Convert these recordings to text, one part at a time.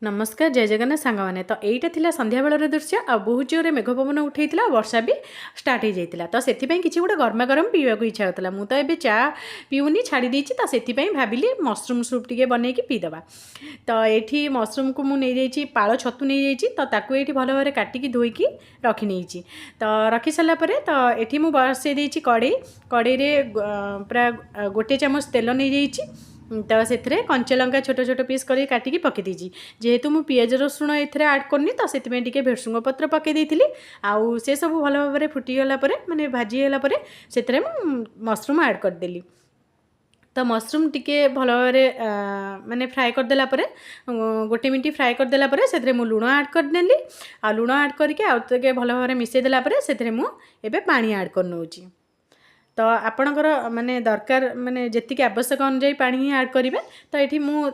नमस्कार जय जगन्नाथ सांग मैंने तो यहीटा थिला संध्या बेलर दृश्य आ बहुत जोरे मेघ पवन उठेला वर्षा भी स्टार्ट हो जाता तो से किसी गोटे गरमा गरम पीवा इच्छा होता मुझे तो चा पीऊनी छाड़ी देती तो से भाविली मसरूम सूप टी बन पीदे तो ये मसरूम को मुझे पाल छतु नहीं जाती तो ये भल भाव काटिकी धोईकी रखी नहीं तो रखी सारापर तो ये मुझे बसई कड़े कड़े पूरा गोटे चामच तेल नहीं जाइए तो से कंचा लंका छोट छोट पीस कर काटिकी पकई देजी जेहेतु मु पियाज रसुण एथरे ऐड करनी तो से भेरसुंग पत्र पकई देती आउ से सब भल भाव में फुटीगला माने भाजीगला से मसरूम ऐड करदेली तो मसरूम टिके भल भाव माने फ्राए करदेला गोटे मिनट फ्राए करदेला से लुण ऐड करदेली आ लुण ऐड करके आउ भल भाव मिसईदेला से मुझे पानी ऐड कर नौची तो आपणकर माने दरकार माने जेतिक आवश्यक अनुजाई पानी ही ऐड करेंगे तो ये मु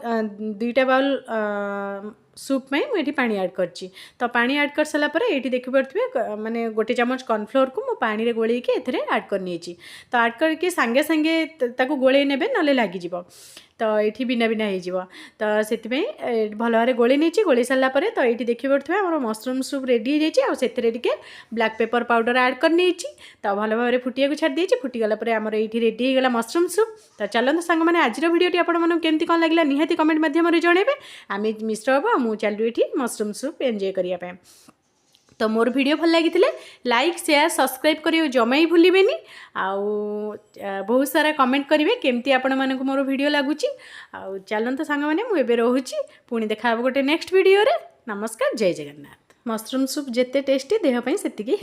2टा बाउल सूप में मुझे पानी ऐड करची तो पानी ऐड कर सारापर ये देखिपे माने गोटे चामच कॉर्नफ्लोर को मु पानी रे गोले एथरे ऐड करनी तो ऐड करके सांगे सांगे ताको गोले नेबे नले लागिज तो ये बिना बिना हो तो से भल भाव गोले नहीं गोले सारापर तो ये देखिपे आम मसरूम सूप रेडी हो जाए से ब्लैक पेपर पाउडर ऐड कर नहीं तो भल भाव फुटिया को छाड़ी देती फुटीगला आमर ये रेडी होगा मसरूम सूप तो चलते सांग मैंने आज भिडियोटी आपमती कौन लगे निहाती कमेंट मध्यम जनइबे आम मिश्र हम मुझे चलू ये मसरूम सूप एंजॉय करने तो मोर वीडियो भल लगी लाइक शेयर सब्सक्राइब करियो जमा ही भूलिबेनी आउ बहुत सारा कमेंट करेंगे केमती आपण मानक मोर वीडियो लगुच आउ चलते सांग मैंने मुझे रोची पुणी देखा गोटे नेक्स्ट वीडियो रे नमस्कार जय जगन्नाथ मसरूम सूप जिते टेस्टी देह सेतिकी